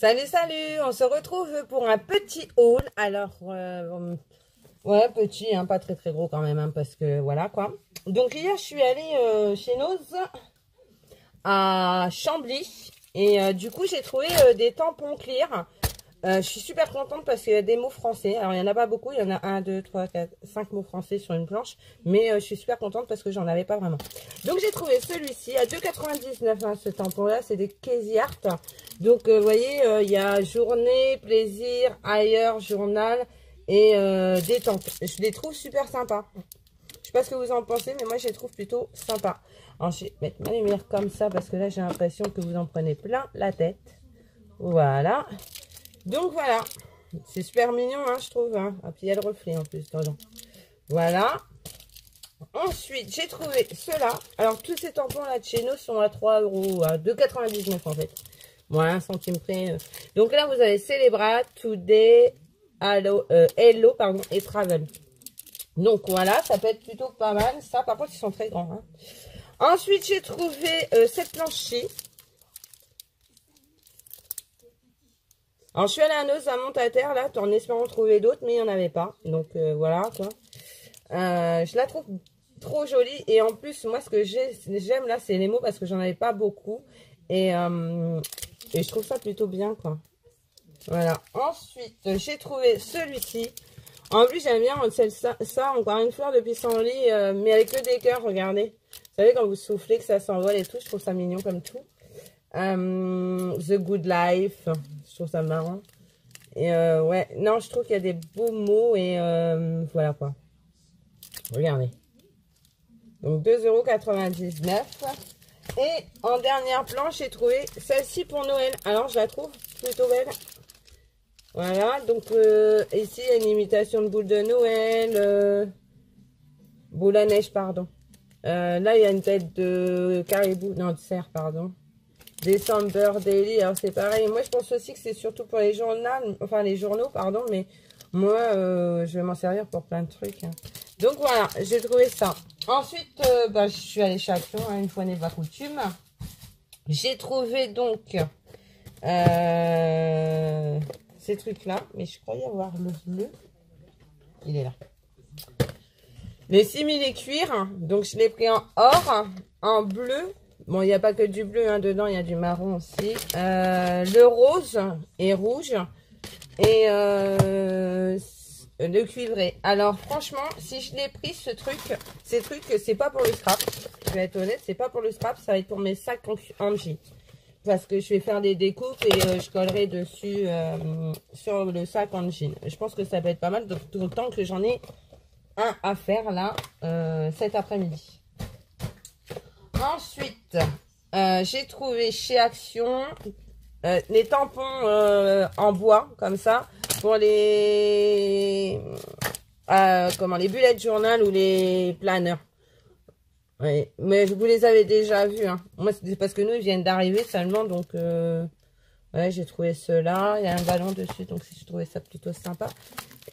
Salut, salut, on se retrouve pour un petit haul. Alors, ouais, petit, hein, pas très gros quand même, hein, parce que voilà quoi. Donc hier, je suis allée chez Noz à Chambly et du coup, j'ai trouvé des tampons clear. Je suis super contente parce qu'il y a des mots français. Alors, il n'y en a pas beaucoup. Il y en a 1, 2, 3, 4, 5 mots français sur une planche. Mais je suis super contente parce que j'en avais pas vraiment. Donc, j'ai trouvé celui-ci à 2,99 hein, ce tampon-là. C'est des Crazy Art. Donc, vous voyez, il y a journée, plaisir, ailleurs, journal et détente. Je les trouve super sympas. Je sais pas ce que vous en pensez, mais moi, je les trouve plutôt sympas. Alors, je vais mettre ma lumière comme ça parce que là, j'ai l'impression que vous en prenez plein la tête. Voilà. Donc voilà, c'est super mignon, hein, je trouve. Hein. Ah, puis il y a le reflet en plus dedans. Voilà. Ensuite, j'ai trouvé ceux-là. Alors, tous ces tampons-là de chez nous sont à 3 €, à 2,99 en fait. Voilà, 1 centime près. Donc là, vous avez Celebrate, Today, Hello, pardon, et Travel. Donc voilà, ça peut être plutôt pas mal. Ça, par contre, ils sont très grands. Hein. Ensuite, j'ai trouvé cette planche-ci. Alors, je suis allée à Noz à Montaterre, là, en espérant trouver d'autres, mais il n'y en avait pas. Donc, voilà, quoi. Je la trouve trop jolie. Et en plus, moi, ce que j'aime, là, c'est les mots, parce que j'en avais pas beaucoup. Et je trouve ça plutôt bien, quoi. Voilà. Ensuite, j'ai trouvé celui-ci. En plus, j'aime bien ça, encore une fleur de pissenlit, mais avec que des cœurs, regardez. Vous savez, quand vous soufflez, que ça s'envole et tout, je trouve ça mignon comme tout. The Good Life, je trouve ça marrant. Et ouais, non, je trouve qu'il y a des beaux mots et voilà quoi. Regardez. Donc 2,99 €. Et en dernière planche, j'ai trouvé celle-ci pour Noël. Alors, je la trouve plutôt belle. Voilà, donc ici, il y a une imitation de boule de Noël. Boule à neige, pardon. Là, il y a une tête de caribou, non, de cerf, pardon. December Daily, alors c'est pareil. Moi, je pense aussi que c'est surtout pour les journaux, pardon, mais moi, je vais m'en servir pour plein de trucs. Hein. Donc voilà, j'ai trouvé ça. Ensuite, je suis allée chez Action, hein, une fois n'est pas coutume. J'ai trouvé donc ces trucs-là, mais je croyais avoir le bleu. Il est là. Les simili cuir, hein, donc je l'ai pris en or, en bleu. Bon, il n'y a pas que du bleu, hein, dedans, il y a du marron aussi. Le rose et rouge. Et le cuivré. Alors, franchement, si je l'ai pris, ces trucs, c'est pas pour le scrap. Je vais être honnête, c'est pas pour le scrap. Ça va être pour mes sacs en J. Parce que je vais faire des découpes et je collerai dessus sur le sac en jean. Je pense que ça peut être pas mal, d'autant que j'en ai un à faire là, cet après-midi. Ensuite, j'ai trouvé chez Action les tampons en bois, comme ça, pour les les bullet journal ou les planeurs. Ouais, mais vous les avez déjà vus. Hein. Moi, c'est parce que nous, ils viennent d'arriver seulement, donc ouais, j'ai trouvé ceux-là. Il y a un ballon dessus, donc je trouvais ça plutôt sympa.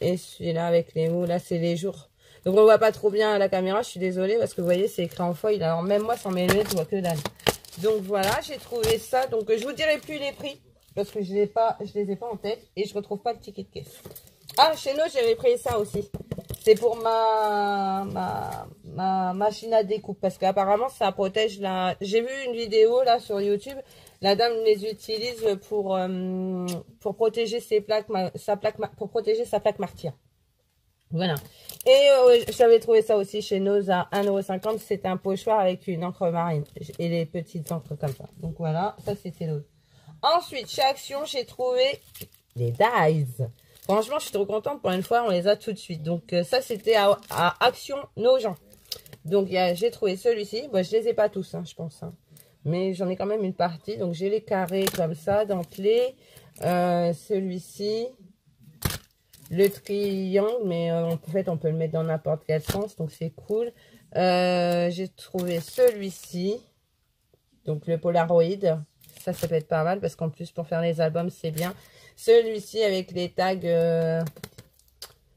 Et celui-là avec les mots, là, c'est les jours. Donc, on voit pas trop bien à la caméra, je suis désolée, parce que vous voyez, c'est écrit en foil. Alors, même moi, sans mes lunettes, je vois que dalle. Donc, voilà, j'ai trouvé ça. Donc, je vous dirai plus les prix, parce que je les ai pas en tête, et je retrouve pas le ticket de caisse. Ah, chez nous, j'avais pris ça aussi. C'est pour ma machine à découpe, parce qu'apparemment, ça protège la... J'ai vu une vidéo, là, sur YouTube. La dame les utilise pour protéger pour protéger sa plaque martyre. Voilà. Et j'avais trouvé ça aussi chez Noz à 1,50 €. C'était un pochoir avec une encre marine. Et les petites encres comme ça. Donc voilà, ça c'était l'autre. Ensuite, chez Action, j'ai trouvé les dies. Franchement, je suis trop contente. Pour une fois, on les a tout de suite. Donc ça, c'était à Action Nogent. Donc j'ai trouvé celui-ci. Bon, je les ai pas tous, hein, je pense. Hein. Mais j'en ai quand même une partie. Donc j'ai les carrés comme ça, dentelés. Celui-ci. Le triangle, mais en fait, on peut le mettre dans n'importe quel sens, donc c'est cool. J'ai trouvé celui-ci, donc le Polaroid. Ça peut être pas mal, parce qu'en plus, pour faire les albums, c'est bien. Celui-ci avec les tags,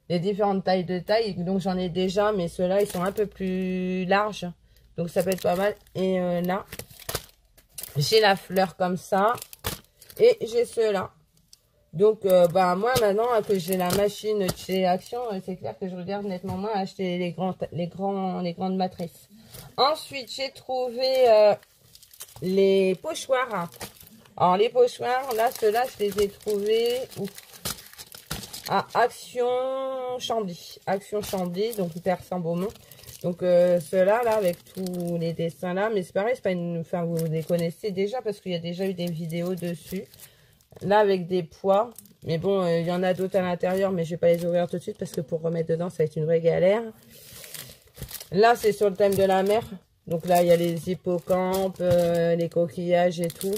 les différentes tailles de taille. Donc, j'en ai déjà, mais ceux-là, ils sont un peu plus larges. Donc, ça peut être pas mal. Et là, j'ai la fleur comme ça. Et j'ai ceux-là. Donc, bah, moi, maintenant que j'ai la machine de chez Action, c'est clair que je regarde nettement moins à acheter les grandes matrices. Ensuite, j'ai trouvé les pochoirs. Alors, les pochoirs, là, ceux-là, je les ai trouvés à Action Chambly. Action Chambly, donc hyper sans Beaumont. Donc, ceux-là, là, avec tous les dessins là, mais c'est pareil, c'est pas une... Enfin, vous les connaissez déjà parce qu'il y a déjà eu des vidéos dessus. Là, avec des pois. Mais bon, il y en a d'autres à l'intérieur, mais je vais pas les ouvrir tout de suite parce que pour remettre dedans, ça va être une vraie galère. Là, c'est sur le thème de la mer. Donc là, il y a les hippocampes, les coquillages et tout.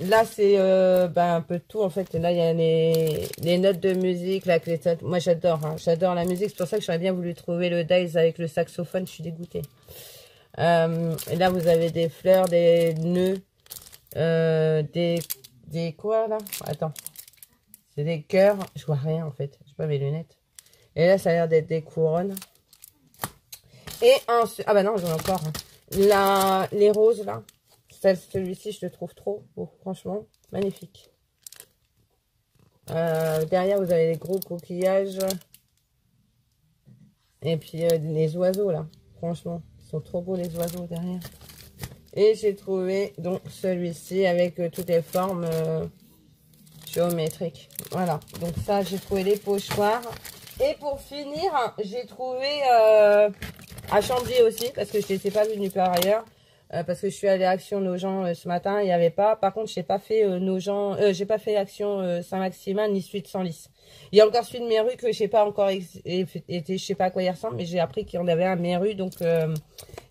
Là, c'est un peu de tout, en fait. Là, il y a les notes de musique. Là, moi, j'adore. Hein. J'adore la musique. C'est pour ça que j'aurais bien voulu trouver le dice avec le saxophone. Je suis dégoûtée. Et là, vous avez des fleurs, des nœuds, des quoi, là? Attends. C'est des cœurs. Je vois rien, en fait. Je pas mes lunettes. Et là, ça a l'air d'être des couronnes. Et ensuite... Ah bah non, j'en ai encore. Hein. Les roses, là. Celui-ci, je le trouve trop beau. Franchement, magnifique. Derrière, vous avez les gros coquillages. Et puis, les oiseaux, là. Franchement, ils sont trop beaux, les oiseaux, derrière. Et j'ai trouvé, donc, celui-ci avec toutes les formes... géométrique. Voilà. Donc ça, j'ai trouvé les pochoirs. Et pour finir, j'ai trouvé à Chambly aussi, parce que je ne les ai pas vus nulle part ailleurs. Parce que je suis allée à Action Nogent ce matin, il n'y avait pas. Par contre, j'ai pas fait j'ai pas fait Action Saint-Maximin ni celui de Senlis. Il y a encore celui de Méru que j'ai pas encore été, je sais pas à quoi il ressemble, mais j'ai appris qu'il y en avait un Méru, donc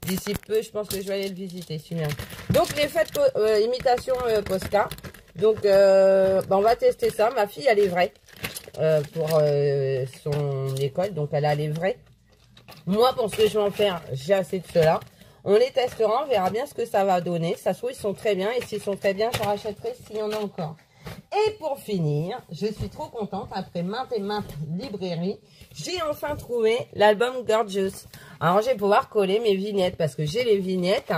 d'ici peu, je pense que je vais aller le visiter, celui-là. Donc les fêtes imitation Posca. Donc, on va tester ça. Ma fille, elle est vraie pour son école. Donc, elle a les vrais. Moi, pour ce que je vais en faire, j'ai assez de cela. On les testera, on verra bien ce que ça va donner. Ça se trouve, ils sont très bien. Et s'ils sont très bien, je rachèterai s'il y en a encore. Et pour finir, je suis trop contente. Après maintes et maintes librairies, j'ai enfin trouvé l'album Gorgeous. Alors, je vais pouvoir coller mes vignettes parce que j'ai les vignettes.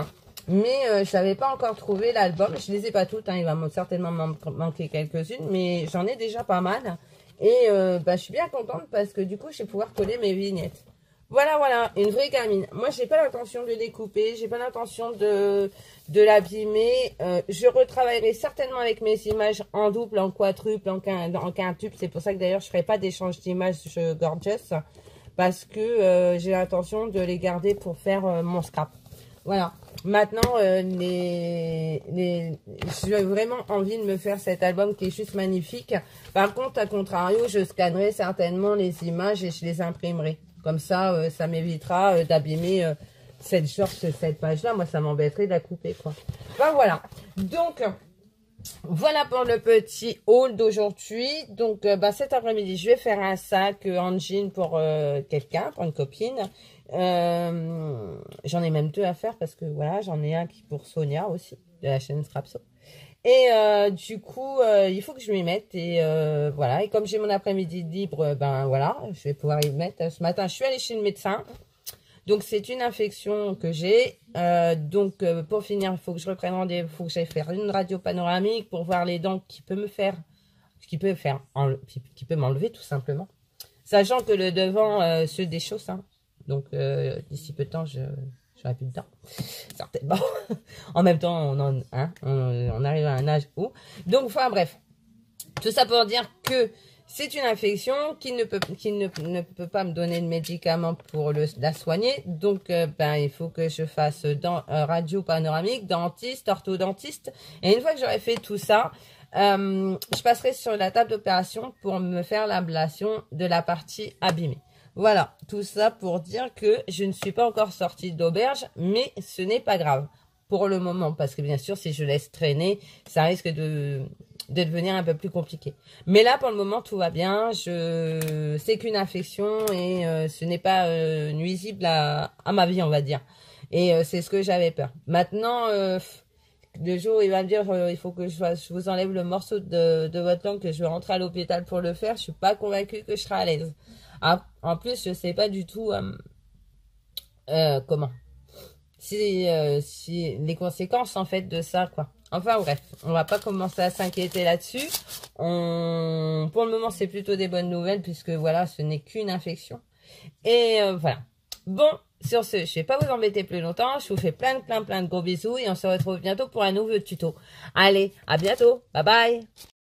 Mais je n'avais pas encore trouvé l'album. Je les ai pas toutes. Hein, il va certainement manquer quelques-unes. Mais j'en ai déjà pas mal. Et je suis bien contente parce que du coup, je vais pouvoir coller mes vignettes. Voilà, voilà. Une vraie gamine. Moi, j'ai pas l'intention de les couper. J'ai pas l'intention de l'abîmer. Je retravaillerai certainement avec mes images en double, en quadruple, en quintuple. C'est pour ça que d'ailleurs, je ne ferai pas d'échange d'images Gorgeous. Parce que j'ai l'intention de les garder pour faire mon scrap. Voilà. Maintenant, j'ai vraiment envie de me faire cet album qui est juste magnifique. Par contre, à contrario, je scannerai certainement les images et je les imprimerai. Comme ça, ça m'évitera d'abîmer cette page-là. Moi, ça m'embêterait de la couper, quoi. Enfin, voilà. Donc, voilà pour le petit haul d'aujourd'hui. Donc, cet après-midi, je vais faire un sac en jean pour quelqu'un, pour une copine. J'en ai même deux à faire parce que voilà, j'en ai un qui pour Sonia aussi, de la chaîne Strapso. Et du coup, il faut que je m'y mette. Et voilà, et comme j'ai mon après-midi libre, voilà, je vais pouvoir y mettre. Ce matin, je suis allée chez le médecin. Donc, c'est une infection que j'ai. Donc, pour finir, il faut que je reprenne rendez-vous. Il faut que j'aille faire une radio panoramique pour voir les dents qui peut m'enlever tout simplement. Sachant que le devant se déchausse. Hein. Donc, d'ici peu de temps, j'aurai plus de dents. Certainement. En même temps, on arrive à un âge où... Donc, enfin, bref. Tout ça pour dire que c'est une infection qui ne peut pas me donner de médicaments pour la soigner. Donc, il faut que je fasse radio panoramique, dentiste, orthodontiste. Et une fois que j'aurai fait tout ça, je passerai sur la table d'opération pour me faire l'ablation de la partie abîmée. Voilà, tout ça pour dire que je ne suis pas encore sortie d'auberge, mais ce n'est pas grave pour le moment. Parce que bien sûr, si je laisse traîner, ça risque de devenir un peu plus compliqué. Mais là, pour le moment, tout va bien. C'est qu'une infection et ce n'est pas nuisible à ma vie, on va dire. Et c'est ce que j'avais peur. Maintenant, le jour où il va me dire il faut que je vous enlève le morceau de votre langue, que je vais rentrer à l'hôpital pour le faire, je suis pas convaincue que je serai à l'aise. En plus, je sais pas du tout comment. si les conséquences en fait de ça, quoi. Enfin bref, on va pas commencer à s'inquiéter là-dessus. Pour le moment, c'est plutôt des bonnes nouvelles puisque voilà, ce n'est qu'une infection. Et voilà. Bon, sur ce, je vais pas vous embêter plus longtemps. Je vous fais plein de gros bisous et on se retrouve bientôt pour un nouveau tuto. Allez, à bientôt. Bye bye.